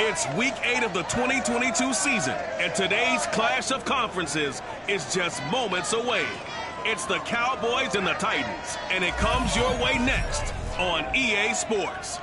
It's Week 8 of the 2022 season, and today's clash of conferences is just moments away. It's the Cowboys and the Titans, and it comes your way next on EA Sports.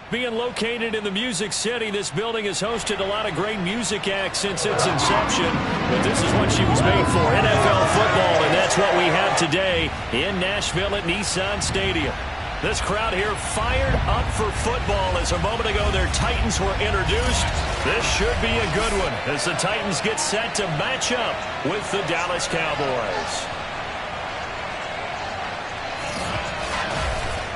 Being located in the Music City, this building has hosted a lot of great music acts since its inception. But this is what she was made for, NFL football, and that's what we have today in Nashville at Nissan Stadium. This crowd here fired up for football as a moment ago their Titans were introduced. This should be a good one as the Titans get set to match up with the Dallas Cowboys.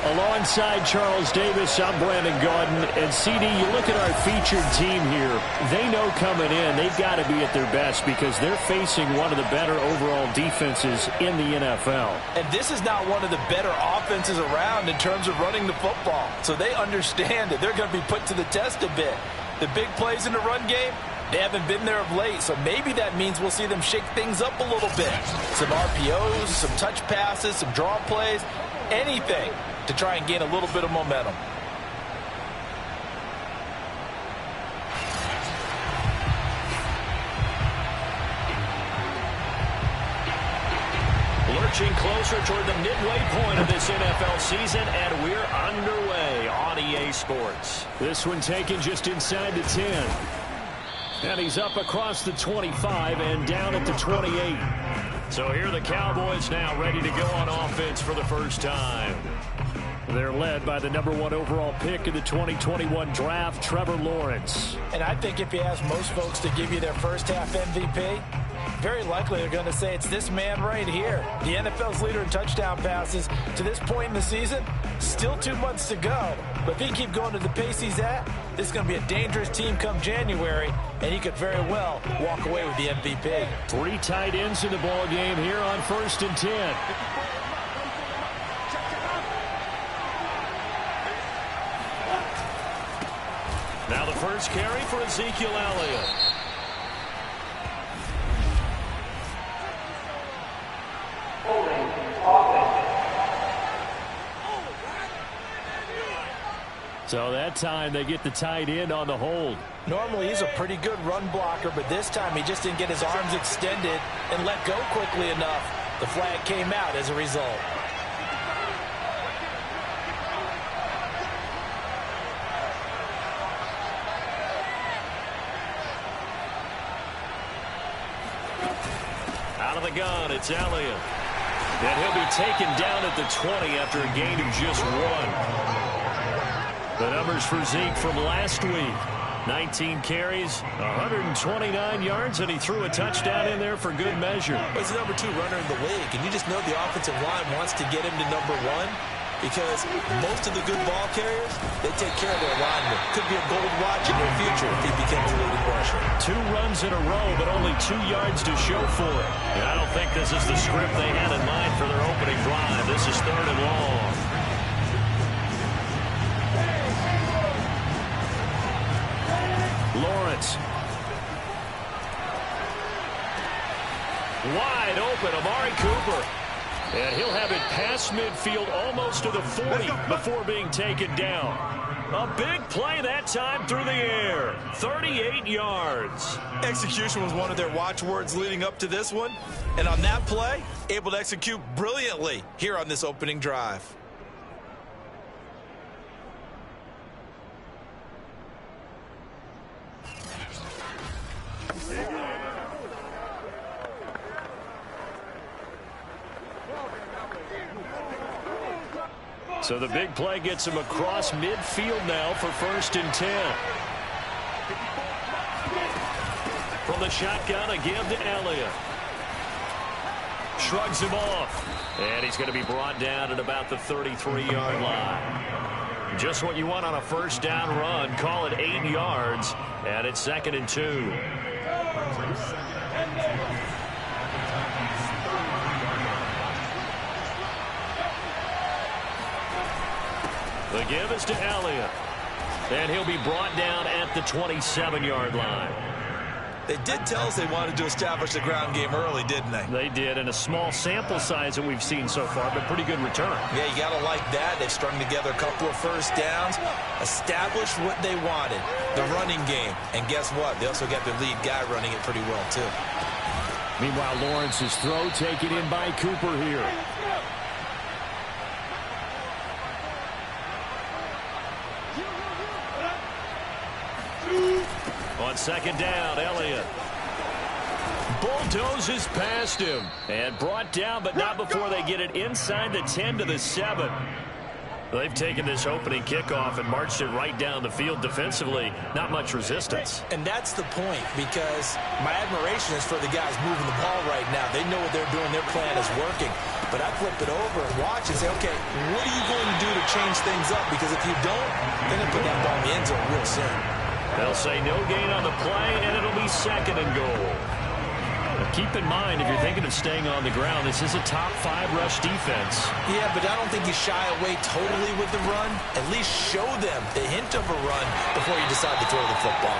Alongside Charles Davis, I'm Brandon Gaudin. And CD, you look at our featured team here. They know coming in they've got to be at their best because they're facing one of the better overall defenses in the NFL. And this is not one of the better offenses around in terms of running the football. So they understand that they're going to be put to the test a bit. The big plays in the run game, they haven't been there of late. So maybe that means we'll see them shake things up a little bit. Some RPOs, some touch passes, some draw plays, anything to try and gain a little bit of momentum. Lurching closer toward the midway point of this NFL season, and we're underway on EA Sports. This one taken just inside the 10. And he's up across the 25 and down at the 28. So here are the Cowboys now ready to go on offense for the first time. They're led by the #1 overall pick in the 2021 draft, Trevor Lawrence. And I think if you ask most folks to give you their first half MVP, very likely they're going to say it's this man right here. The NFL's leader in touchdown passes to this point in the season. Still 2 months to go. But if he can keep going to the pace he's at, this is going to be a dangerous team come January, and he could very well walk away with the MVP. 3 tight ends in the ball game here on 1st and 10. Now the first carry for Ezekiel Elliott. So that time they get the tight end on the hold. Normally he's a pretty good run blocker, but this time he just didn't get his arms extended and let go quickly enough. The flag came out as a result. Out of the gun, it's Elliott. And he'll be taken down at the 20 after a gain of just 1. The numbers for Zeke from last week. 19 carries, 129 yards, and he threw a touchdown in there for good measure. He's the #2 runner in the league, and you just know the offensive line wants to get him to #1 because most of the good ball carriers, they take care of their linemen. Could be a gold watch in their future if he becomes a leading rusher. 2 runs in a row, but only 2 yards to show for it. And I don't think this is the script they had in mind for their opening drive. This is 3rd and long. Lawrence. Wide open, Amari Cooper. And he'll have it past midfield almost to the 40 before being taken down. A big play that time through the air. 38 yards. Execution was one of their watchwords leading up to this one. And on that play, able to execute brilliantly here on this opening drive. So the big play gets him across midfield now for 1st and 10. From the shotgun, a give to Elliott. Shrugs him off. And he's going to be brought down at about the 33-yard line. Just what you want on a first down run. Call it 8 yards. And it's 2nd and 2. The give is to Elliott. And he'll be brought down at the 27-yard line. They did tell us they wanted to establish the ground game early, didn't they? They did, and a small sample size that we've seen so far, but pretty good return. Yeah, you got to like that. They've strung together a couple of first downs, established what they wanted, the running game. And guess what? They also got their lead guy running it pretty well, too. Meanwhile, Lawrence's throw taken in by Cooper here. On second down, Elliott bulldozes past him and brought down, but not before they get it inside the 10 to the 7. They've taken this opening kickoff and marched it right down the field defensively. Not much resistance. And that's the point, because my admiration is for the guys moving the ball right now. They know what they're doing. Their plan is working. But I flip it over and watch and say, okay, what are you going to do to change things up? Because if you don't, they're going to put that ball in the end zone real soon. They'll say no gain on the play, and it'll be second and goal. But keep in mind, if you're thinking of staying on the ground, this is a top 5 rush defense. Yeah, but I don't think you shy away totally with the run. At least show them the hint of a run before you decide to throw the football.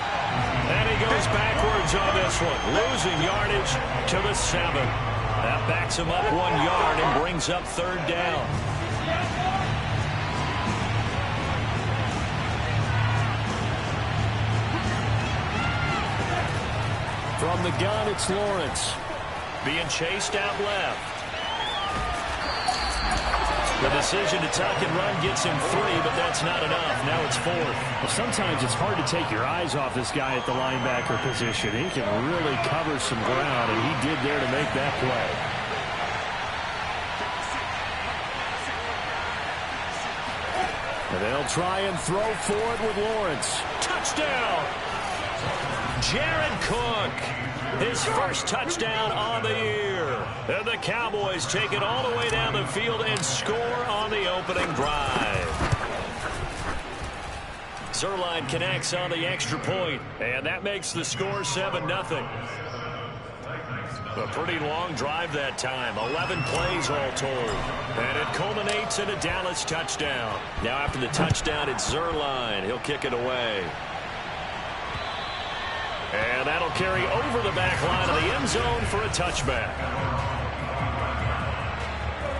And he goes backwards on this one, losing yardage to the 7. That backs him up 1 yard and brings up third down. From the gun, it's Lawrence. Being chased out left. The decision to tuck and run gets him 3, but that's not enough. Now it's 4th. Well, sometimes it's hard to take your eyes off this guy at the linebacker position. He can really cover some ground, and he did there to make that play. And they'll try and throw for it with Lawrence. Touchdown! Jared Cook, his first touchdown on the year. And the Cowboys take it all the way down the field and score on the opening drive. Zerline connects on the extra point, and that makes the score 7-0. A pretty long drive that time, 11 plays all told. And it culminates in a Dallas touchdown. Now after the touchdown, it's Zerline. He'll kick it away. And that'll carry over the back line of the end zone for a touchback.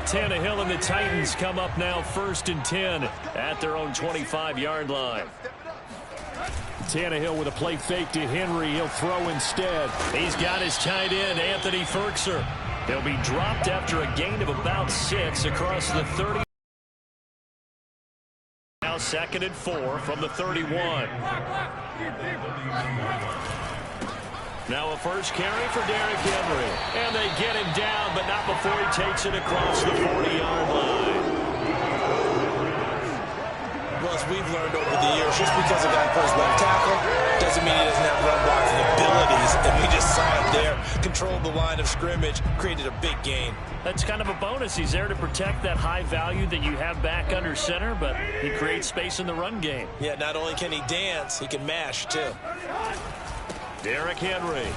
Tannehill and the Titans come up now 1st and 10 at their own 25-yard line. Tannehill with a play fake to Henry. He'll throw instead. He's got his tight end, Anthony Ferkser. He'll be dropped after a gain of about 6 across the 30. Now 2nd and 4 from the 31. Now a first carry for Derrick Henry. And they get him down, but not before he takes it across the 40-yard line. Well, as we've learned over the years, just because a guy plays left tackle doesn't mean he doesn't have run blocking abilities. And we just saw it there. Controlled the line of scrimmage, created a big gain. That's kind of a bonus. He's there to protect that high value that you have back under center, but he creates space in the run game. Yeah, not only can he dance, he can mash, too. Derrick Henry.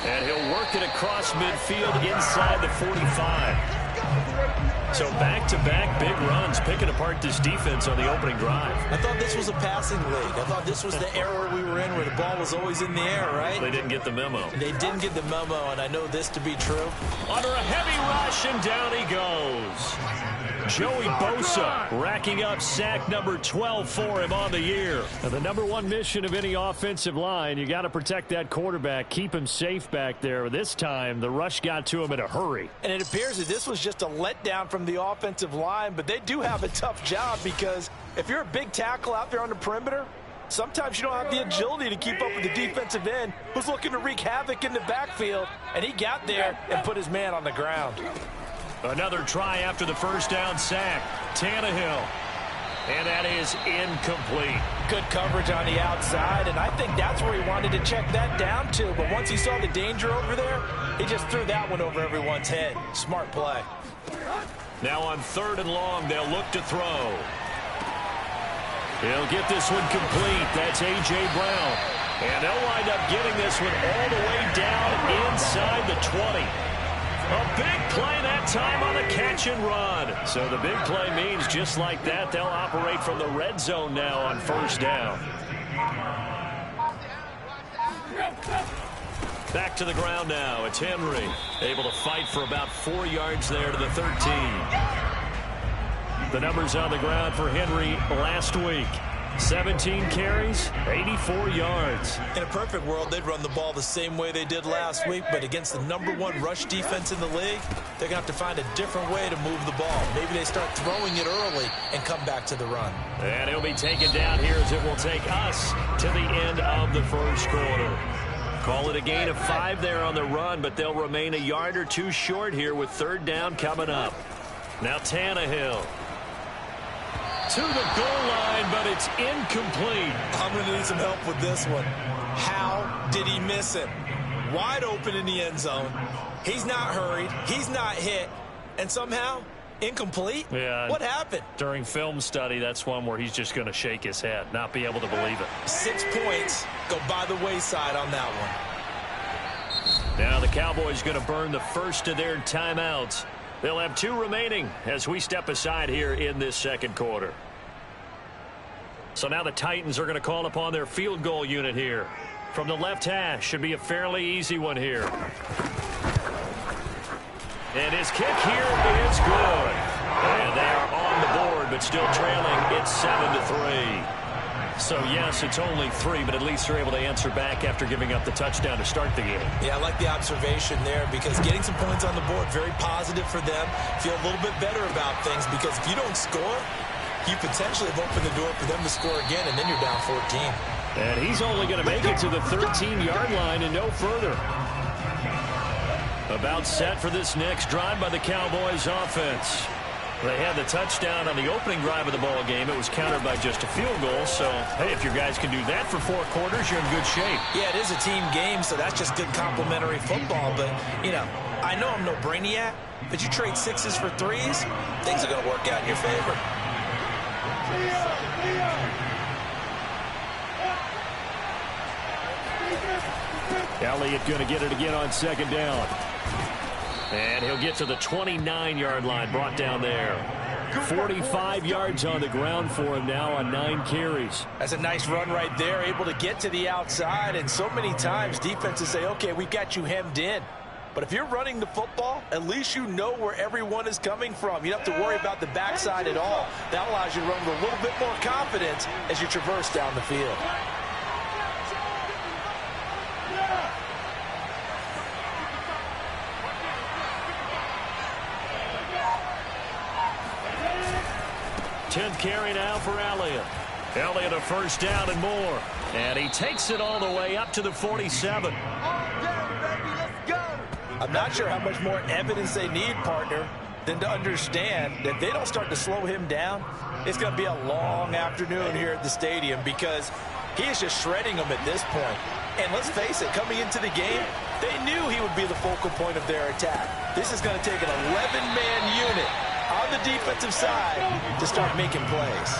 And he'll work it across midfield inside the 45. So back-to-back big runs, picking apart this defense on the opening drive. I thought this was a passing league. I thought this was the era we were in where the ball was always in the air, right? They didn't get the memo. They didn't get the memo, and I know this to be true. Under a heavy rush, and down he goes. Joey Bosa racking up sack number 12 for him on the year. Now, the #1 mission of any offensive line, you got to protect that quarterback, keep him safe back there. This time, the rush got to him in a hurry. And it appears that this was just a letdown from the offensive line, but they do have a tough job because if you're a big tackle out there on the perimeter, sometimes you don't have the agility to keep up with the defensive end who's looking to wreak havoc in the backfield, and he got there and put his man on the ground. Another try after the first down sack. Tannehill. And that is incomplete. Good coverage on the outside, and I think that's where he wanted to check that down to. But once he saw the danger over there, he just threw that one over everyone's head. Smart play. Now on 3rd and long, they'll look to throw. He'll get this one complete. That's A.J. Brown. And they'll wind up getting this one all the way down inside the 20. A big play that time on the catch and run. So the big play means just like that, they'll operate from the red zone now on 1st down. Back to the ground now. It's Henry. Able to fight for about 4 yards there to the 13. The numbers on the ground for Henry last week. 17 carries, 84 yards. In a perfect world, they'd run the ball the same way they did last week, but against the #1 rush defense in the league, they're going to have to find a different way to move the ball. Maybe they start throwing it early and come back to the run. And he'll be taken down here as it will take us to the end of the first quarter. Call it a gain of 5 there on the run, but they'll remain a yard or 2 short here with 3rd down coming up. Now Tannehill. To the goal line, but it's incomplete. I'm going to need some help with this one. How did he miss it? Wide open in the end zone. He's not hurried. He's not hit. And somehow, incomplete? Yeah. What happened? During film study, that's one where he's just going to shake his head, not be able to believe it. 6 points go by the wayside on that one. Now the Cowboys going to burn the first of their timeouts. They'll have 2 remaining as we step aside here in this second quarter. So now the Titans are going to call upon their field goal unit here. From the left hash, should be a fairly easy one here. And his kick here is good. And they are on the board, but still trailing. It's 7-3. So, yes, it's only 3, but at least they're able to answer back after giving up the touchdown to start the game. Yeah, I like the observation there because getting some points on the board, very positive for them. Feel a little bit better about things because if you don't score, you potentially have opened the door for them to score again, and then you're down 14. And he's only going to make it to the 13-yard line and no further. About set for this next drive by the Cowboys offense. They had the touchdown on the opening drive of the ball game. It was countered by just a field goal. So, hey, if your guys can do that for 4 quarters, you're in good shape. Yeah, it is a team game, so that's just good complimentary football. But, you know, I know I'm no brainiac, but you trade 6s for 3s, things are going to work out in your favor. Elliott going to get it again on 2nd down. And he'll get to the 29-yard line, brought down there. 45 yards on the ground for him now on 9 carries. That's a nice run right there, able to get to the outside. And so many times defenses say, okay, we've got you hemmed in. But if you're running the football, at least you know where everyone is coming from. You don't have to worry about the backside at all. That allows you to run with a little bit more confidence as you traverse down the field. Tenth carry now for Elliott. Elliott a 1st down and more. And he takes it all the way up to the 47. I'm not sure how much more evidence they need, partner, than to understand that if they don't start to slow him down, it's going to be a long afternoon here at the stadium because he is just shredding them at this point. And let's face it, coming into the game, they knew he would be the focal point of their attack. This is going to take an 11-man unit on the defensive side to start making plays.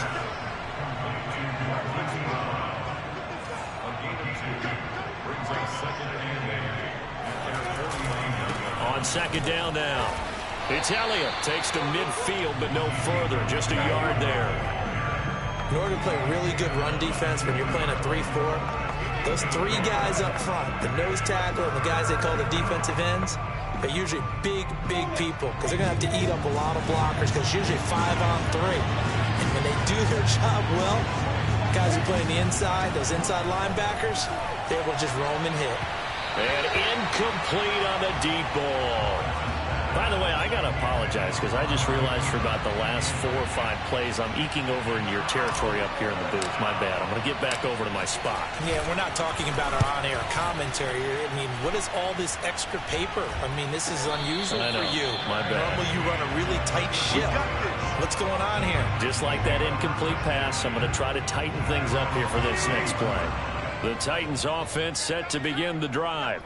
On 2nd down now. It's Elliott. Takes to midfield, but no further. Just a yard there. In order to play really good run defense when you're playing a 3-4, those 3 guys up front, the nose tackle and the guys they call the defensive ends, they're usually big people because they're going to have to eat up a lot of blockers because it's usually 5-on-3. And when they do their job well, guys who play on the inside, those inside linebackers, they're able to just roam and hit. And incomplete on the deep ball. By the way, I got to apologize because I just realized for about the last 4 or 5 plays, I'm eking over into your territory up here in the booth. My bad. I'm going to get back over to my spot. Yeah, we're not talking about our on-air commentary here. I mean, what is all this extra paper? I mean, this is unusual for you. My bad. Normally you run a really tight ship. What's going on here? Just like that incomplete pass, I'm going to try to tighten things up here for this next play. The Titans offense set to begin the drive.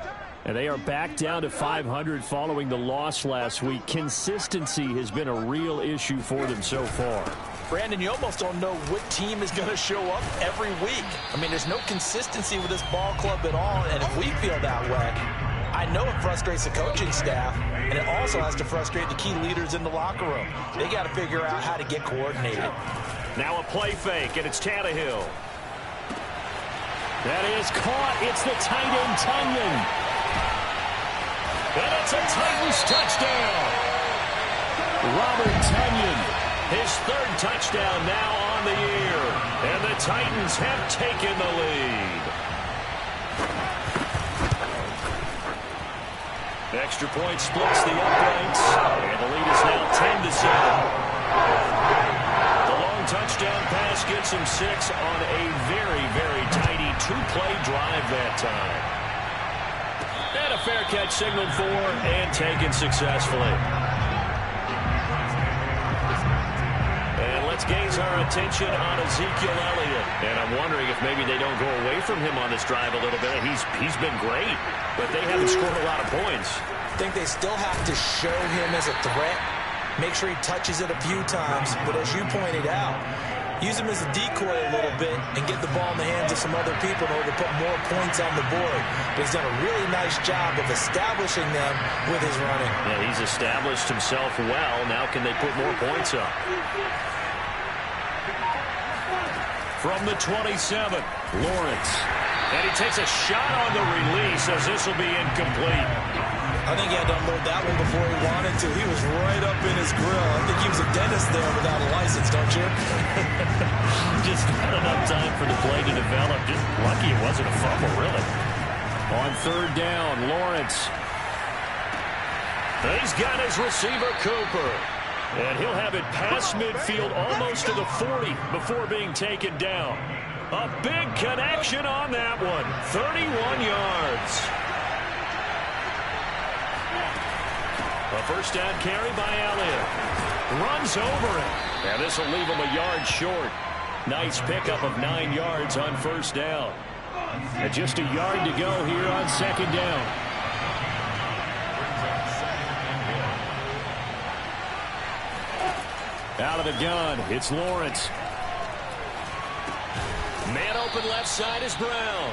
And they are back down to 500 following the loss last week. Consistency has been a real issue for them so far. Brandon, you almost don't know what team is going to show up every week. I mean, there's no consistency with this ball club at all, and if we feel that way, I know it frustrates the coaching staff, and it also has to frustrate the key leaders in the locker room. They got to figure out how to get coordinated. Now a play fake, and it's Tannehill. That is caught. It's the tight end, Tunyon. And it's a Titans touchdown. Robert Tonyan, his third touchdown now on the year. And the Titans have taken the lead. Extra point splits the uprights. And the lead is now 10-7. The long touchdown pass gets him 6 on a very, very tidy two-play drive that time. And a fair catch signaled for and taken successfully. And let's gaze our attention on Ezekiel Elliott. And I'm wondering if maybe they don't go away from him on this drive a little bit. He's been great, but they haven't scored a lot of points. I think they still have to show him as a threat. Make sure he touches it a few times. But as you pointed out, use him as a decoy a little bit and get the ball in the hands of some other people in order to put more points on the board. But he's done a really nice job of establishing them with his running. Yeah, he's established himself well. Now can they put more points up? From the 27, Lawrence. And he takes a shot on the release as this will be incomplete. I think he had to unload that one before he wanted to. He was right up in his grill. I think he was a dentist there without a license, don't you? Just not enough time for the play to develop. Just lucky it wasn't a fumble, really. On third down, Lawrence. He's got his receiver, Cooper. And he'll have it past midfield almost to the 40 before being taken down. A big connection on that one. 31 yards. A first down carry by Elliott. Runs over it. And this will leave him a yard short. Nice pickup of 9 yards on first down. And just a yard to go here on second down. Out of the gun, it's Lawrence. Man open left side is Brown.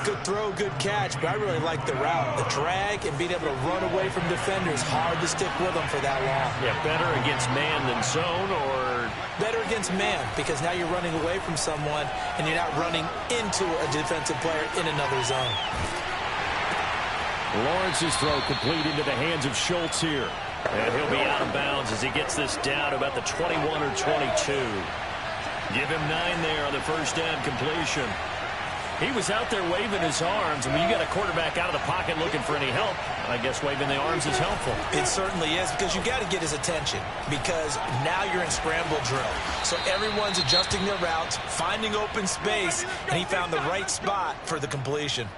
Good throw, good catch, but I really like the route. The drag and being able to run away from defenders. Hard to stick with them for that long. Yeah, better against man than zone, or? Better against man, because now you're running away from someone and you're not running into a defensive player in another zone. Lawrence's throw complete into the hands of Schultz here. And he'll be out of bounds as he gets this down about the 21 or 22. Give him 9 there on the first down completion. He was out there waving his arms. I mean, you got a quarterback out of the pocket looking for any help. I guess waving the arms is helpful. It certainly is, because you got to get his attention, because now you're in scramble drill. So everyone's adjusting their routes, finding open space, and he found the right spot for the completion.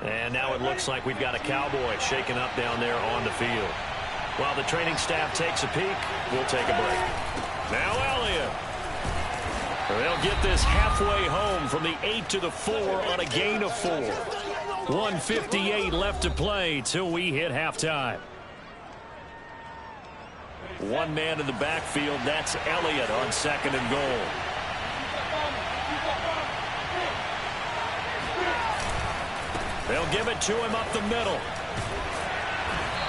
And now it looks like we've got a Cowboy shaken up down there on the field. While the training staff takes a peek, we'll take a break. Now Elliott. They'll get this halfway home from the 8 to the 4 on a gain of 4. 1:58 left to play till we hit halftime. One man in the backfield, that's Elliott on second and goal. They'll give it to him up the middle.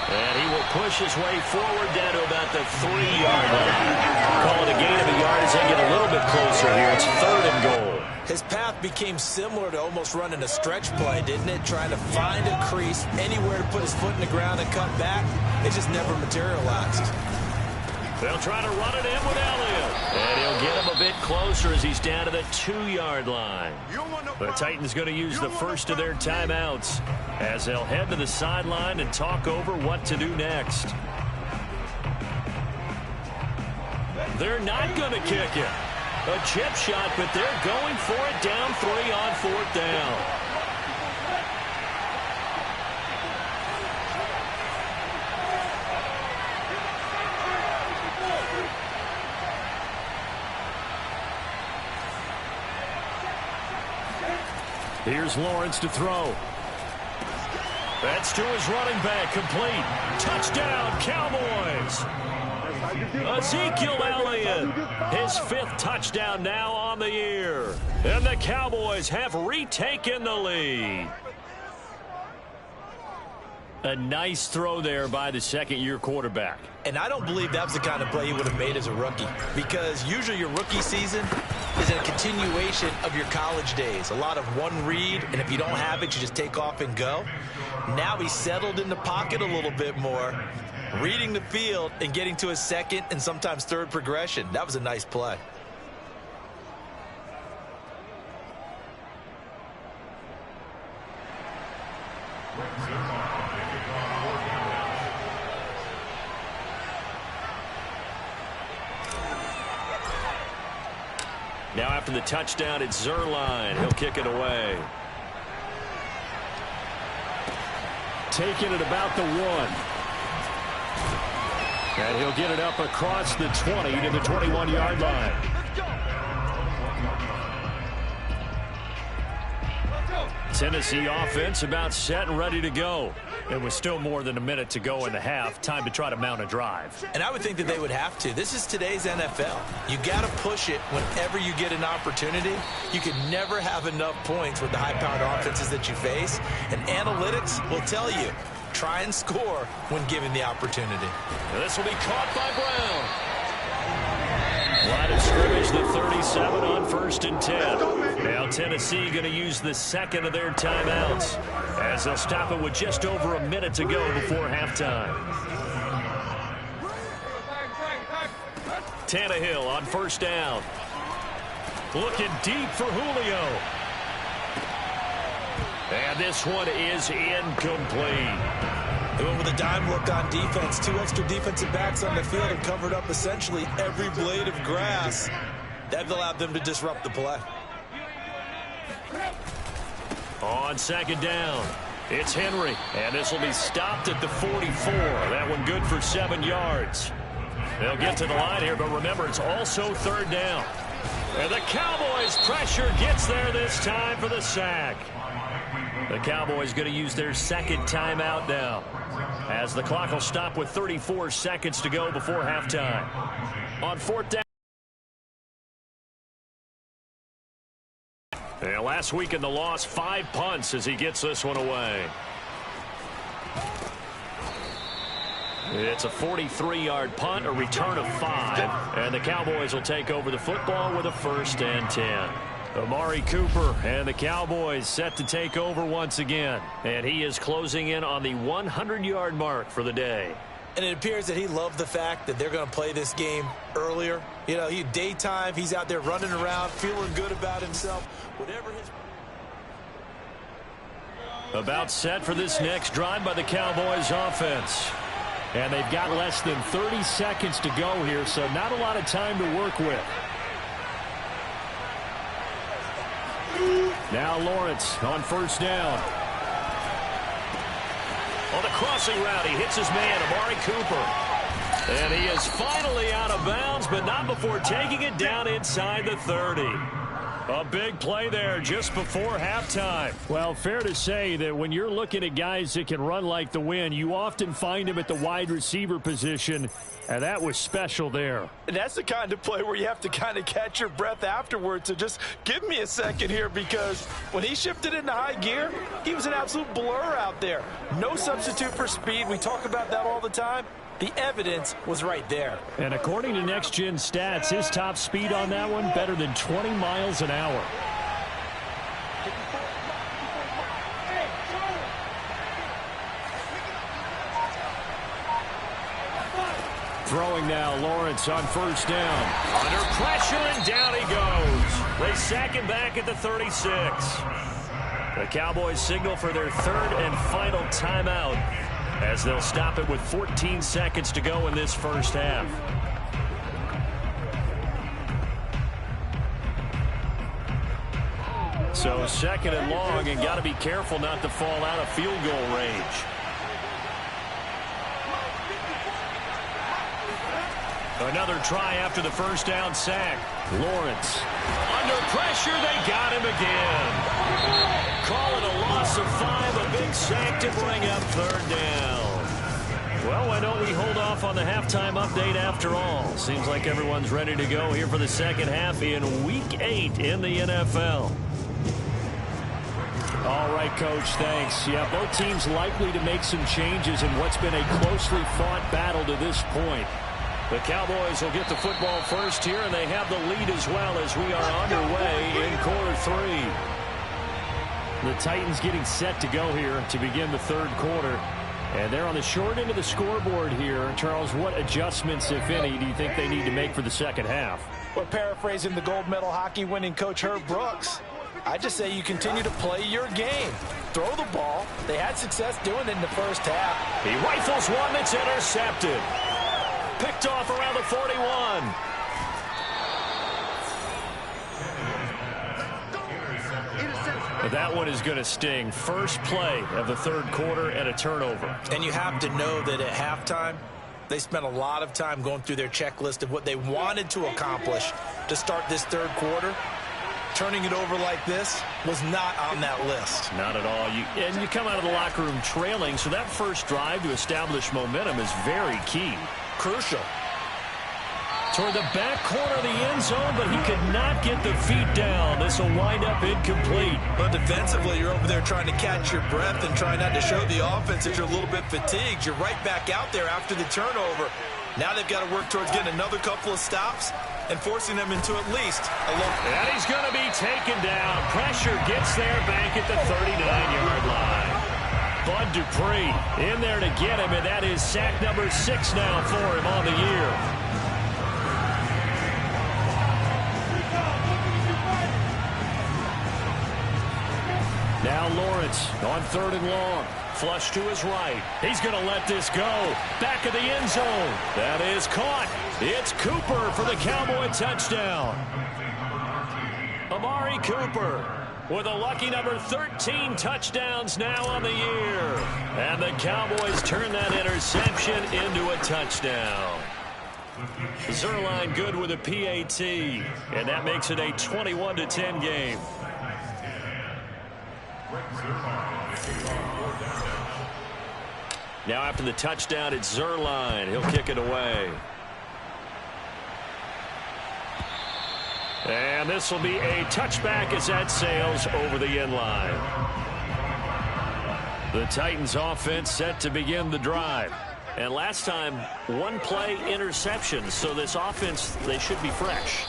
And he will push his way forward down to about the 3-yard line. Call it a gain of a yard as they get a little bit closer here. It's third and goal. His path became similar to almost running a stretch play, didn't it? Trying to find a crease, anywhere to put his foot in the ground and cut back. It just never materialized. They'll try to run it in with Elliott. And he'll get him a bit closer as he's down to the 2-yard line. The Titans going to use the first of their timeouts as they'll head to the sideline and talk over what to do next. They're not going to kick it. A chip shot, but they're going for it down 3 on fourth down. Here's Lawrence to throw. That's to his running back, complete. Touchdown, Cowboys. Ezekiel Elliott, his 5th touchdown now on the year. And the Cowboys have retaken the lead. A nice throw there by the second-year quarterback. And I don't believe that was the kind of play he would have made as a rookie, because usually your rookie season, is a continuation of your college days. A lot of one read, and if you don't have it, you just take off and go. Now he's settled in the pocket a little bit more, reading the field and getting to his second and sometimes third progression. That was a nice play. Now after the touchdown, it's Zerline. He'll kick it away. Taking it about the 1. And he'll get it up across the 20 to the 21-yard line. Tennessee offense about set and ready to go. It was still more than a minute to go in the half. Time to try to mount a drive. And I would think that they would have to. This is today's NFL. You got to push it whenever you get an opportunity. You can never have enough points with the high-powered offenses that you face. And analytics will tell you, try and score when given the opportunity. This will be caught by Brown. Line of scrimmage, the 37 on 1st and 10. Now Tennessee going to use the second of their timeouts as they'll stop it with just over a minute to go before halftime. Tannehill on 1st down. Looking deep for Julio. And this one is incomplete. They went with a dime look on defense. 2 extra defensive backs on the field and covered up essentially every blade of grass. That allowed them to disrupt the play. On 2nd down, it's Henry. And this will be stopped at the 44. That one good for 7 yards. They'll get to the line here, but remember, it's also 3rd down. And the Cowboys' pressure gets there this time for the sack. The Cowboys going to use their second timeout now, as the clock will stop with 34 seconds to go before halftime. On 4th down. And last week in the loss, 5 punts as he gets this one away. It's a 43-yard punt, a return of 5, and the Cowboys will take over the football with a 1st and 10. Amari Cooper and the Cowboys set to take over once again. And he is closing in on the 100-yard mark for the day. And it appears that he loved the fact that they're going to play this game earlier. You know, daytime, he's out there running around, feeling good about himself. Whatever his... About set for this next drive by the Cowboys offense. And they've got less than 30 seconds to go here, so not a lot of time to work with. Now Lawrence on 1st down. On the crossing route, he hits his man, Amari Cooper. And he is finally out of bounds, but not before taking it down inside the 30. A big play there just before halftime. Well, fair to say that when you're looking at guys that can run like the wind, you often find them at the wide receiver position, and that was special there. And that's the kind of play where you have to kind of catch your breath afterwards. So just give me a second here, because when he shifted into high gear, he was an absolute blur out there. No substitute for speed. We talk about that all the time. The evidence was right there. And according to Next Gen Stats, his top speed on that one, better than 20 miles an hour. Throwing now, Lawrence on 1st down. Under pressure, and down he goes. They sack him back at the 36. The Cowboys signal for their 3rd and final timeout, as they'll stop it with 14 seconds to go in this first half. So 2nd and long, and got to be careful not to fall out of field goal range. Another try after the 1st down sack. Lawrence. Under pressure, they got him again. Call it a loss of 5, a big sack to bring up 3rd down. Well, why don't we hold off on the halftime update after all? Seems like everyone's ready to go here for the second half in Week 8 in the NFL. All right, Coach, thanks. Yeah, both teams likely to make some changes in what's been a closely fought battle to this point. The Cowboys will get the football first here, and they have the lead as well as we are underway in quarter 3. The Titans getting set to go here to begin the third quarter. And they're on the short end of the scoreboard here. Charles, what adjustments, if any, do you think they need to make for the second half? Well, paraphrasing the gold medal hockey winning coach Herb Brooks, I just say you continue to play your game. Throw the ball. They had success doing it in the first half. He rifles one that's intercepted. Picked off around the 41. But that one is going to sting. First play of the third quarter and a turnover. And you have to know that at halftime, they spent a lot of time going through their checklist of what they wanted to accomplish to start this third quarter. Turning it over like this was not on that list. Not at all. And you come out of the locker room trailing, so that first drive to establish momentum is very key. Crucial. Toward the back corner of the end zone, but he could not get the feet down. This will wind up incomplete. But defensively, you're over there trying to catch your breath and try not to show the offense that you're a little bit fatigued. You're right back out there after the turnover. Now they've got to work towards getting another couple of stops and forcing them into at least a low. And he's going to be taken down. Pressure gets there back at the 39-yard line. Bud Dupree in there to get him, and that is sack number 6 now for him on the year. Now Lawrence on 3rd and long. Flush to his right. He's going to let this go. Back of the end zone. That is caught. It's Cooper for the Cowboy touchdown. Amari Cooper with a lucky number 13 touchdowns now on the year. And the Cowboys turn that interception into a touchdown. Zerline good with a PAT. And that makes it a 21-10 game. Now after the touchdown, it's Zerline. He'll kick it away. And this will be a touchback as that sails over the end line. The Titans offense set to begin the drive. And last time, one play interception. So this offense, they should be fresh.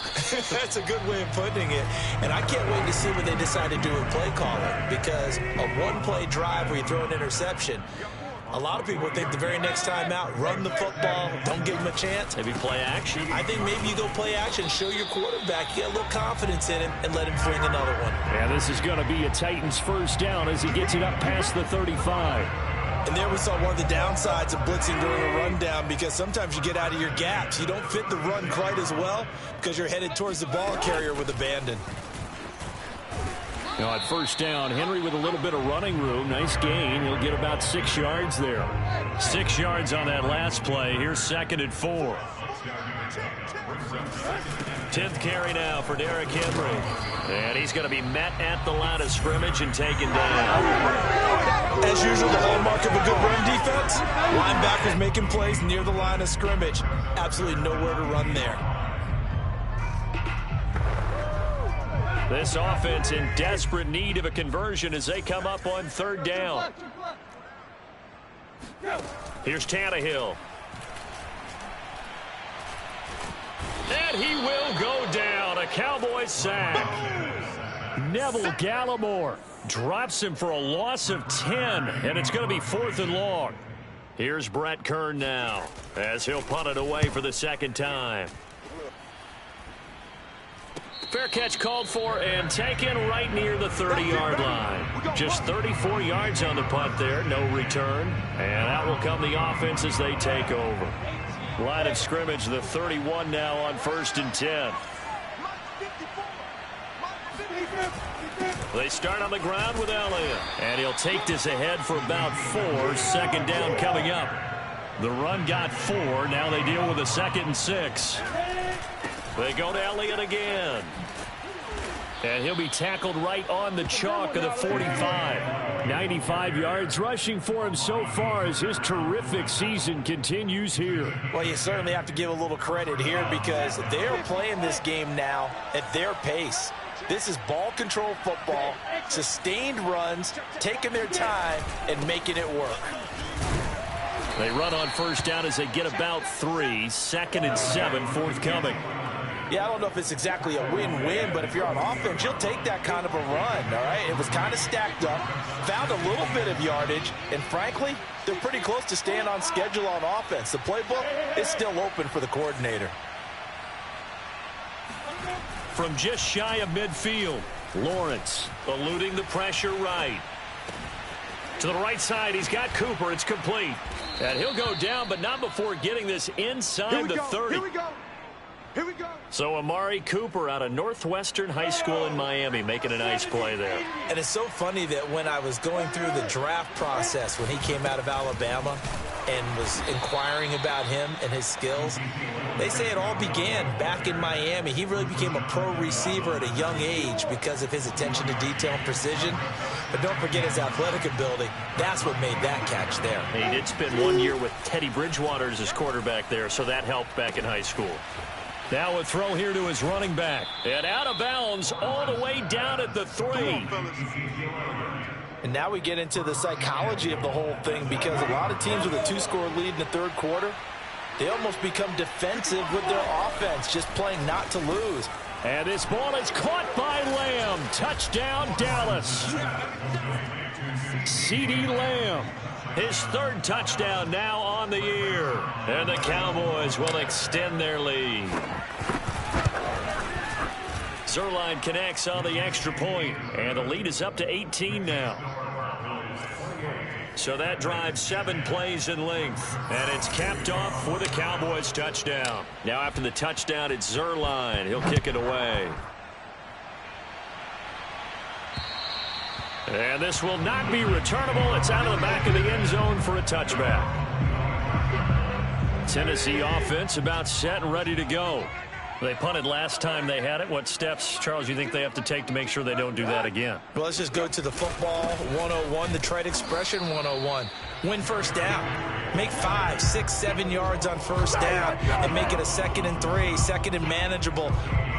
That's a good way of putting it. And I can't wait to see what they decide to do with play calling. Because a one-play drive where you throw an interception, a lot of people think the very next time out, run the football, don't give him a chance. Maybe play action. I think maybe you go play action, show your quarterback, you get a little confidence in him, and let him fling another one. And this is going to be a Titans first down as he gets it up past the 35. And there we saw one of the downsides of blitzing during a rundown, because sometimes you get out of your gaps. You don't fit the run quite as well because you're headed towards the ball carrier with abandon. Now at first down, Henry with a little bit of running room. Nice gain. He'll get about 6 yards there. 6 yards on that last play. Here's 2nd and 4. 10th carry now for Derrick Henry. And he's going to be met at the line of scrimmage and taken down. As usual, the hallmark of a good run defense, linebackers making plays near the line of scrimmage. Absolutely nowhere to run there. This offense in desperate need of a conversion as they come up on 3rd down. Here's Tannehill. And he will go down. A Cowboys sack. Neville Gallimore drops him for a loss of 10. And it's going to be 4th and long. Here's Brett Kern now as he'll punt it away for the 2nd time. Fair catch called for and taken right near the 30-yard line. Just 34 yards on the punt there, no return. And out will come the offense as they take over. Line of scrimmage, the 31 now on 1st and 10. They start on the ground with Elliott. And he'll take this ahead for about 4. 2nd down coming up. The run got 4. Now they deal with a 2nd and 6. They go to Elliott again. And he'll be tackled right on the chalk of the 45. 95 yards rushing for him so far as his terrific season continues here. Well, you certainly have to give a little credit here because they're playing this game now at their pace. This is ball control football, sustained runs, taking their time, and making it work. They run on first down as they get about 3. 2nd and 7 forthcoming. Yeah, I don't know if it's exactly a win-win, but if you're on offense, you'll take that kind of a run, all right? It was kind of stacked up, found a little bit of yardage, and frankly, they're pretty close to staying on schedule on offense. The playbook is still open for the coordinator. From just shy of midfield, Lawrence eluding the pressure right. To the right side, he's got Cooper. It's complete. And he'll go down, but not before getting this inside the 30. Here we go. Here we go. So Amari Cooper out of Northwestern High School in Miami making a nice play there. And it's so funny that when I was going through the draft process when he came out of Alabama and was inquiring about him and his skills, they say it all began back in Miami. He really became a pro receiver at a young age because of his attention to detail and precision. But don't forget his athletic ability. That's what made that catch there. He did spend 1 year with Teddy Bridgewater as his quarterback there, so that helped back in high school. Now a throw here to his running back. And out of bounds all the way down at the 3. And now we get into the psychology of the whole thing, because a lot of teams with a 2-score lead in the third quarter, they almost become defensive with their offense, just playing not to lose. And this ball is caught by Lamb. Touchdown, Dallas. CeeDee Lamb. His 3rd touchdown now on the year. And the Cowboys will extend their lead. Zuerlein connects on the extra point, and the lead is up to 18 now. So that drives 7 plays in length, and it's capped off with a Cowboys touchdown. Now after the touchdown, it's Zuerlein. He'll kick it away. And this will not be returnable. It's out of the back of the end zone for a touchback. Tennessee offense about set and ready to go. They punted last time they had it. What steps, Charles, you think they have to take to make sure they don't do that again? Well, let's just go to the football 101, the trade expression 101. Win first down. Make 5, 6, 7 yards on first down and make it a 2nd and 3, 2nd and manageable.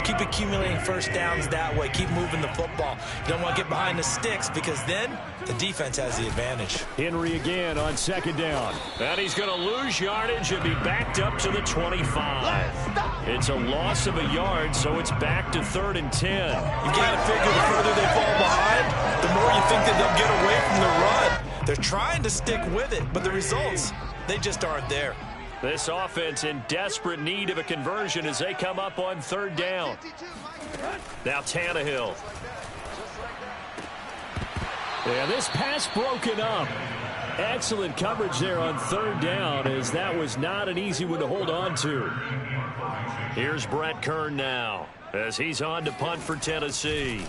Keep accumulating first downs that way. Keep moving the football. You don't want to get behind the sticks, because then the defense has the advantage. Henry again on 2nd down. And he's going to lose yardage and be backed up to the 25. It's a loss of a yard, so it's back to 3rd and 10. You got to figure the further they fall behind, the more you think that they'll get away from the run. They're trying to stick with it, but the results, they just aren't there. This offense in desperate need of a conversion as they come up on 3rd down. Now Tannehill. Yeah, this pass broken up. Excellent coverage there on 3rd down, as that was not an easy one to hold on to. Here's Brett Kern now as he's on to punt for Tennessee.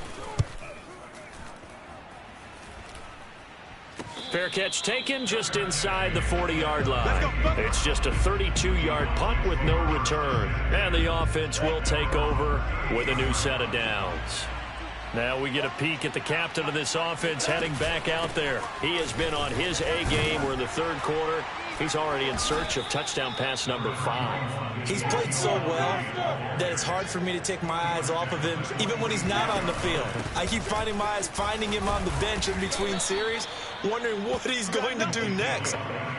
Fair catch taken just inside the 40-yard line. It's just a 32-yard punt with no return. And the offense will take over with a new set of downs. Now we get a peek at the captain of this offense heading back out there. He has been on his A game. We're in the 3rd quarter. He's already in search of touchdown pass number 5. He's played so well that it's hard for me to take my eyes off of him, even when he's not on the field. I keep finding my eyes finding him on the bench in between series, wondering what he's going to do next.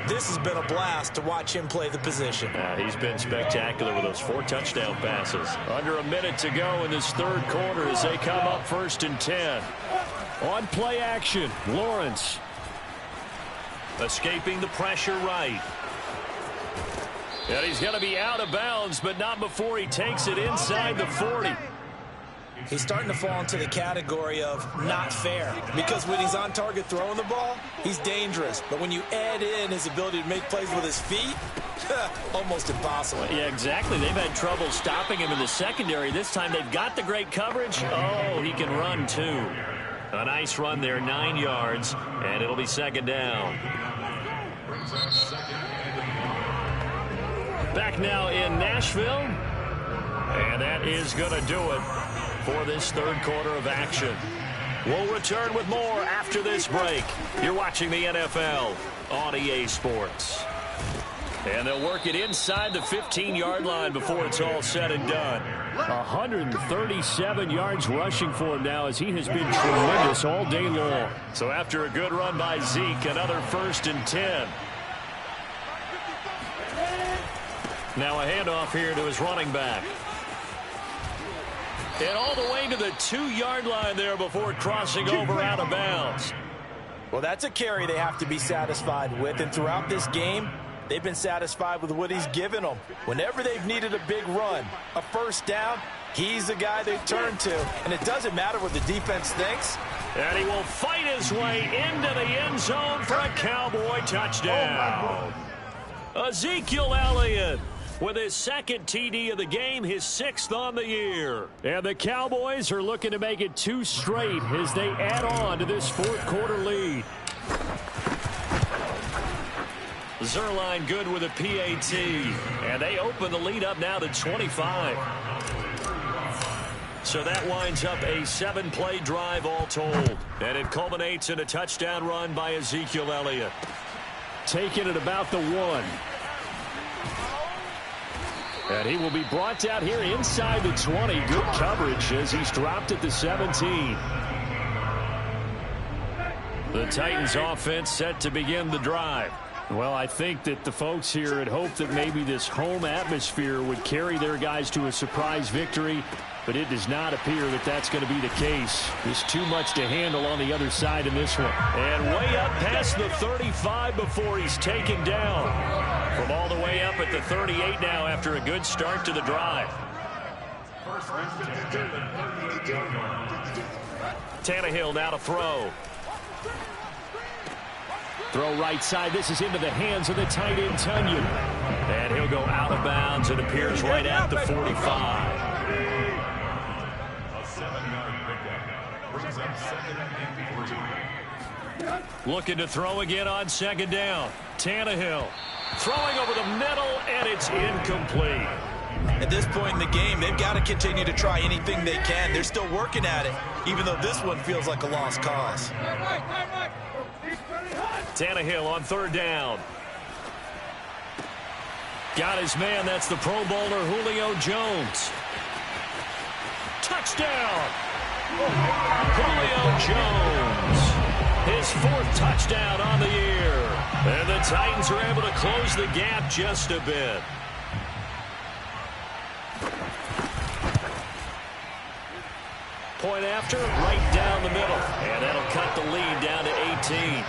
This has been a blast to watch him play the position. He's been spectacular with those 4 touchdown passes. Under a minute to go in this 3rd quarter as they come up 1st and 10. On play action, Lawrence. Escaping the pressure right. And he's going to be out of bounds, but not before he takes it inside the 40. He's starting to fall into the category of not fair, because when he's on target throwing the ball, he's dangerous. But when you add in his ability to make plays with his feet, almost impossible. Yeah, exactly. They've had trouble stopping him in the secondary. This time they've got the great coverage. Oh, he can run too. A nice run there, 9 yards, and it'll be 2nd down. Back now in Nashville, and that is going to do it for this 3rd quarter of action. We'll return with more after this break. You're watching the NFL on EA Sports. And they'll work it inside the 15-yard line before it's all said and done. 137 yards rushing for him now, as he has been tremendous all day long. So after a good run by Zeke, another 1st and 10. Now a handoff here to his running back. And all the way to the 2-yard line there before crossing over out of bounds. Well, that's a carry they have to be satisfied with. And throughout this game, they've been satisfied with what he's given them. Whenever they've needed a big run, a first down, he's the guy they turn to. And it doesn't matter what the defense thinks. And he will fight his way into the end zone for a Cowboy touchdown. Ezekiel Elliott with his second TD of the game, his 6th on the year. And the Cowboys are looking to make it 2 straight as they add on to this 4th quarter lead. Zerline good with a PAT. And they open the lead up now to 25. So that winds up a 7-play drive all told. And it culminates in a touchdown run by Ezekiel Elliott. Taken at about the 1. And he will be brought down here inside the 20. Good coverage as he's dropped at the 17. The Titans offense set to begin the drive. Well, I think that the folks here had hoped that maybe this home atmosphere would carry their guys to a surprise victory, but it does not appear that that's going to be the case. There's too much to handle on the other side in this one. And way up past the 35 before he's taken down. From all the way up at the 38 now after a good start to the drive. Tannehill now to throw. Throw right side. This is into the hands of the tight end, Tunyon. And he'll go out of bounds. It appears right at the 45. Looking to throw again on 2nd down. Tannehill throwing over the middle, and it's incomplete. At this point in the game, they've got to continue to try anything they can. They're still working at it, even though this one feels like a lost cause. Tannehill on 3rd down. Got his man. That's the Pro Bowler Julio Jones. Touchdown! Julio Jones. His 4th touchdown on the year. And the Titans are able to close the gap just a bit. Point after, right down the middle. And that'll cut the lead down to 18.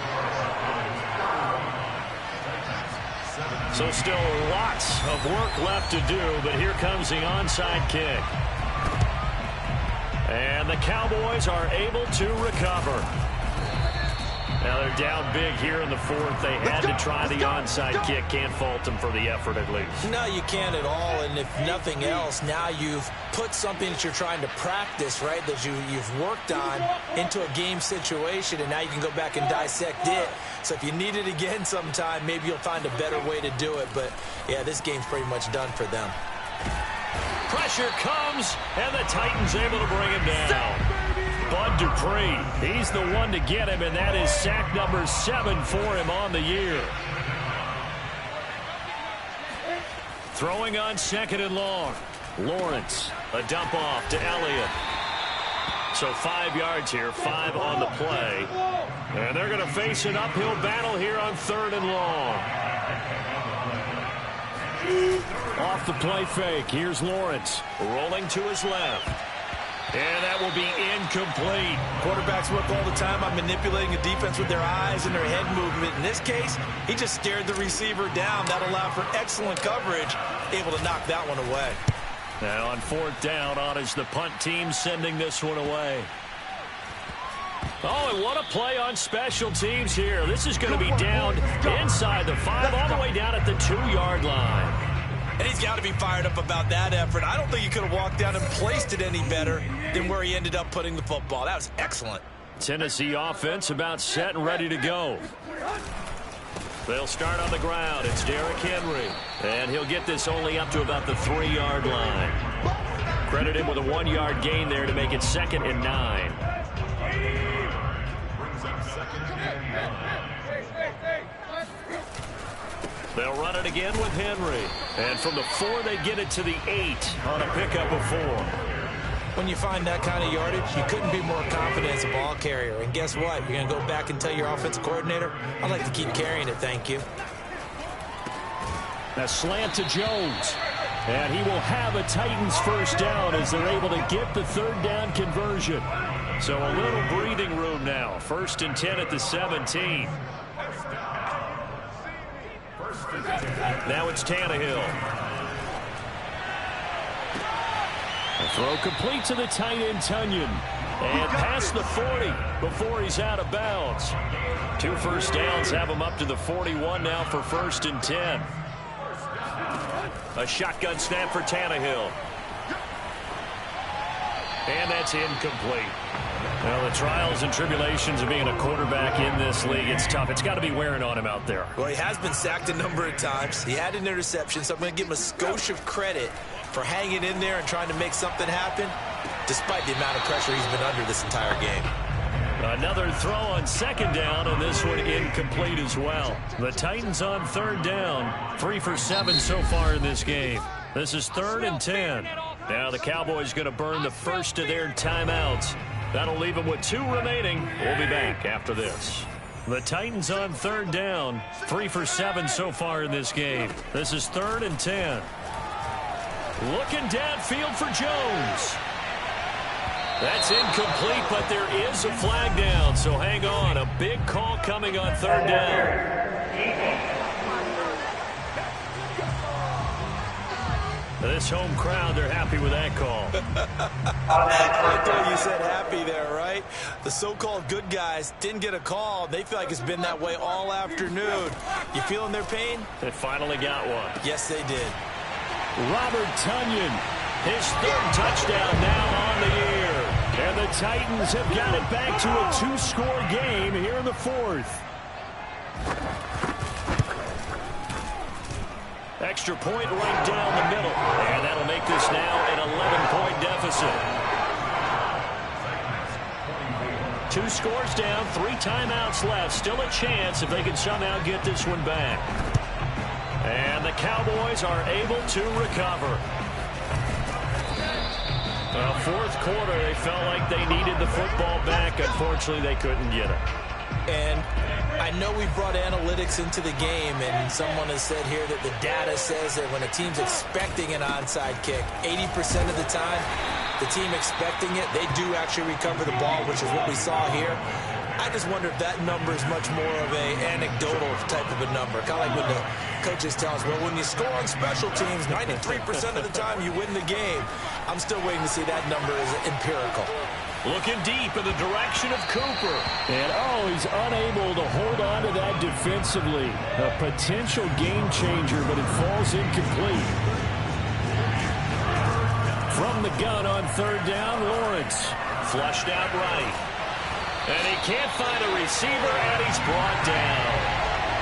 So still lots of work left to do, but here comes the onside kick. And the Cowboys are able to recover. Now they're down big here in the 4th. They had to try the onside kick. Can't fault them for the effort at least. No, you can't at all. And if nothing else, now you've put something that you're trying to practice, right, that you've worked on into a game situation, and now you can go back and dissect it. So if you need it again sometime, maybe you'll find a better way to do it. But, yeah, this game's pretty much done for them. Pressure comes, and the Titans able to bring him down. Bud Dupree, he's the one to get him, and that is sack number 7 for him on the year. Throwing on 2nd and long. Lawrence, a dump off to Elliott. So 5 yards here, 5 on the play. And they're going to face an uphill battle here on 3rd and long. Off the play fake, here's Lawrence, rolling to his left. And that will be incomplete. Quarterbacks work all the time on manipulating a defense with their eyes and their head movement. In this case, he just stared the receiver down. That allowed for excellent coverage, able to knock that one away. Now on 4th down, on is the punt team sending this one away. Oh, and what a play on special teams here. This is going to be down inside the 5, all the way down at the 2-yard line. And he's got to be fired up about that effort. I don't think he could have walked down and placed it any better than where he ended up putting the football. That was excellent. Tennessee offense about set and ready to go. They'll start on the ground. It's Derrick Henry. And he'll get this only up to about the 3-yard line. Credit him with a 1-yard gain there to make it 2nd and 9. They'll run it again with Henry. And from the 4, they get it to the 8 on a pickup of 4. When you find that kind of yardage, you couldn't be more confident as a ball carrier. And guess what? You're going to go back and tell your offensive coordinator, I'd like to keep carrying it, thank you. A slant to Jones. And he will have a Titans first down as they're able to get the third down conversion. So a little breathing room now. 1st and 10 at the 17. Now it's Tannehill. A throw complete to the tight end, Tunyon. And past the 40 before he's out of bounds. 2 first downs have him up to the 41 now for 1st and 10. A shotgun snap for Tannehill. And that's incomplete. Well, the trials and tribulations of being a quarterback in this league, it's tough. It's got to be wearing on him out there. Well, he has been sacked a number of times. He had an interception, so I'm going to give him a skosh of credit for hanging in there and trying to make something happen, despite the amount of pressure he's been under this entire game. Another throw on 2nd down, and this one incomplete as well. The Titans on 3rd down, 3 for 7 so far in this game. This is 3rd and 10. Now the Cowboys going to burn the first of their timeouts. That'll leave them with 2 remaining. We'll be back after this. The Titans on 3rd down, 3 for 7 so far in this game. This is 3rd and 10. Looking downfield for Jones. That's incomplete, but there is a flag down, so hang on. A big call coming on 3rd down. This home crowd, they're happy with that call. I thought you said happy there, right? The so-called good guys didn't get a call. They feel like it's been that way all afternoon. You feeling their pain? They finally got one. Yes, they did. Robert Tunyon, his 3rd touchdown now on the year. And the Titans have got it back to a 2-score game here in the 4th. Extra point right down the middle. And that'll make this now an 11-point deficit. 2 scores down, 3 timeouts left. Still a chance if they can somehow get this one back. And the Cowboys are able to recover. Well, 4th quarter, they felt like they needed the football back. Unfortunately, they couldn't get it. And I know we brought analytics into the game, and someone has said here that the data says that when a team's expecting an onside kick, 80% of the time, the team expecting it, they do actually recover the ball, which is what we saw here. I just wonder if that number is much more of a anecdotal type of a number. Kind of like when the coaches tell us, well, when you score on special teams, 93% of the time you win the game. I'm still waiting to see that number is empirical. Looking deep in the direction of Cooper. And, he's unable to hold on to that defensively. A potential game changer, but it falls incomplete. From the gun on 3rd down, Lawrence. Flushed out right. And he can't find a receiver, and he's brought down.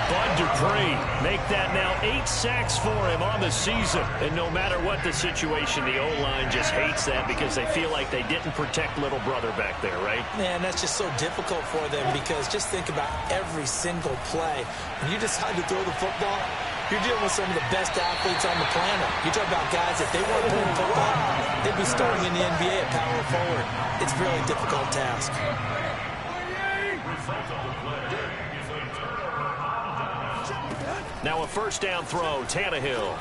Bud Dupree make that now 8 sacks for him on the season. And no matter what the situation, the O-line just hates that because they feel like they didn't protect little brother back there, right? Man, that's just so difficult for them because just think about every single play. When you decide to throw the football, you're dealing with some of the best athletes on the planet. You talk about guys, if they weren't playing football, they'd be starting in the NBA at power forward. It's a really difficult task. Now a 1st down throw, Tannehill.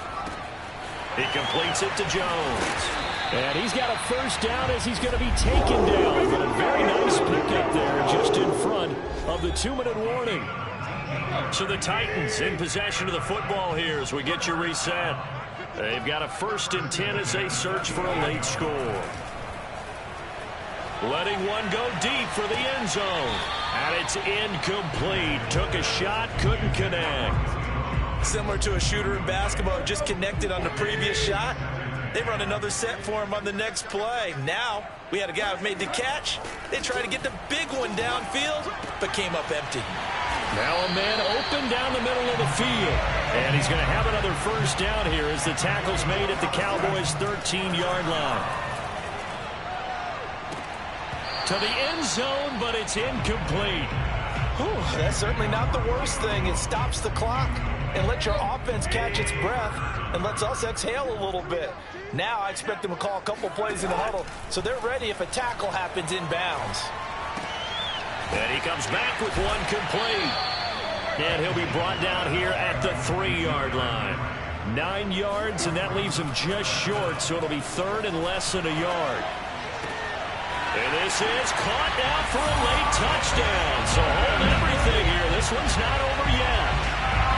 He completes it to Jones. And he's got a 1st down as he's going to be taken down. But a very nice pickup there just in front of the 2-minute warning. So the Titans in possession of the football here as we get you reset. They've got a 1st and 10 as they search for a late score. Letting one go deep for the end zone. And it's incomplete. Took a shot, couldn't connect. Similar to a shooter in basketball, just connected on the previous shot. They run another set for him on the next play. Now, we had a guy who made the catch. They tried to get the big one downfield, but came up empty. Now a man open down the middle of the field. And he's going to have another 1st down here as the tackle's made at the Cowboys' 13-yard line. To the end zone, but it's incomplete. Whew, that's certainly not the worst thing. It stops the clock and lets your offense catch its breath and lets us exhale a little bit. Now I expect them to call a couple plays in the huddle so they're ready if a tackle happens inbounds. And he comes back with one complete. And he'll be brought down here at the 3-yard line. 9 yards, and that leaves him just short, so it'll be third and less than a yard. And this is caught now for a late touchdown. So hold everything here. This one's not over yet.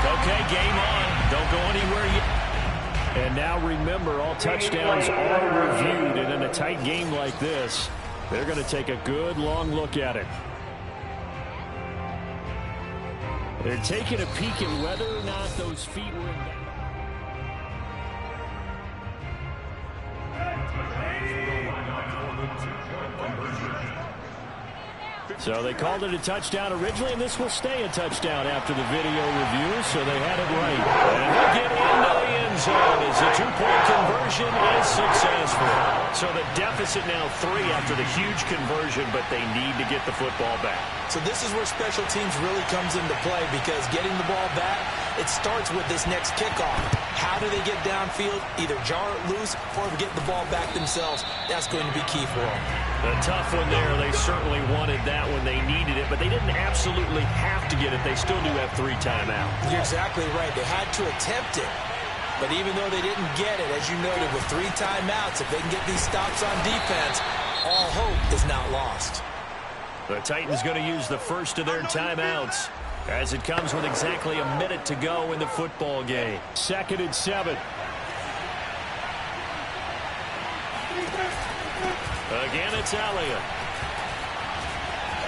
Okay, game on. Don't go anywhere yet. And now remember, all touchdowns are reviewed, and in a tight game like this, they're going to take a good long look at it. They're taking a peek at whether or not those feet were in. So they called it a touchdown originally, and this will stay a touchdown after the video review, so they had it right. And they get into the end zone as the two-point conversion is successful. So the deficit now 3 after the huge conversion, but they need to get the football back. So this is where special teams really comes into play, because getting the ball back, it starts with this next kickoff. How do they get downfield, either jar it loose or get the ball back themselves? That's going to be key for them. A tough one there. They certainly wanted that when they needed it, but they didn't absolutely have to get it. They still do have 3 timeouts. You're exactly right. They had to attempt it. But even though they didn't get it, as you noted, with 3 timeouts, if they can get these stops on defense, all hope is not lost. The Titans going to use the first of their timeouts as it comes with exactly a minute to go in the football game. 2nd and 7. Again, it's Elliott.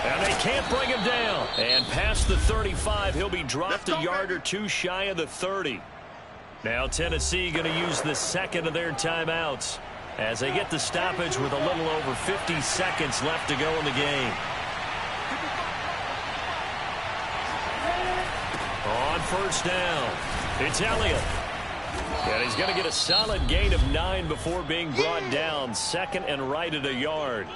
And they can't bring him down. And past the 35, he'll be dropped a yard or 2 shy of the 30. Now Tennessee going to use the 2nd of their timeouts as they get the stoppage with a little over 50 seconds left to go in the game. On first down, it's Elliott. And he's going to get a solid gain of 9 before being brought down. 2nd and right at a yard.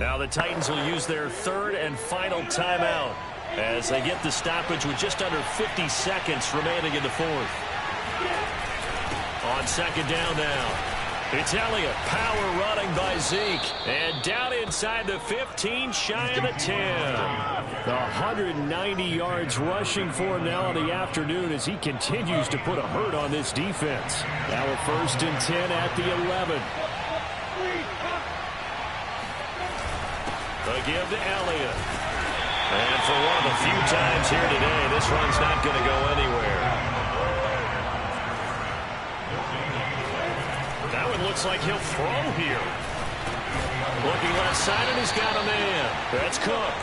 Now the Titans will use their 3rd and final timeout as they get the stoppage with just under 50 seconds remaining in the 4th. On 2nd down now, it's Elliott. Power running by Zeke. And down inside the 15, shy of the 10. 190 yards rushing for him now in the afternoon as he continues to put a hurt on this defense. Now a 1st and 10 at the 11. The give to Elliott. And for one of the few times here today, this run's not going to go anywhere. That one looks like he'll throw here. Looking left side, and he's got a man. That's Cook.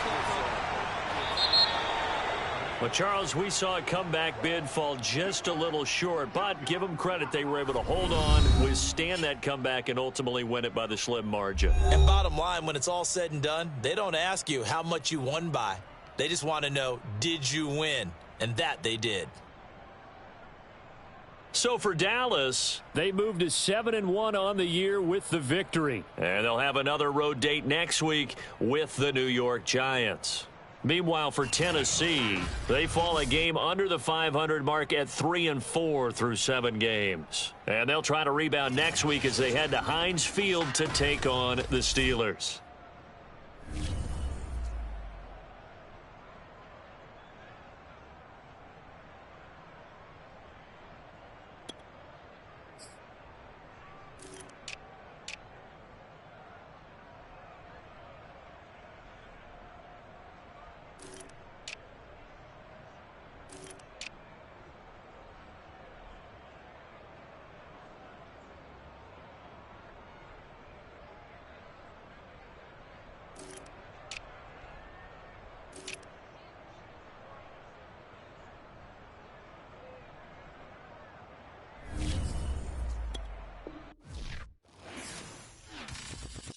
Well, Charles, we saw a comeback bid fall just a little short, but give them credit. They were able to hold on, withstand that comeback, and ultimately win it by the slim margin. And bottom line, when it's all said and done, they don't ask you how much you won by. They just want to know, did you win? And that they did. So for Dallas, they moved to 7-1 on the year with the victory. And they'll have another road date next week with the New York Giants. Meanwhile, for Tennessee, they fall a game under the 500 mark at 3-4 through 7 games. And they'll try to rebound next week as they head to Heinz Field to take on the Steelers.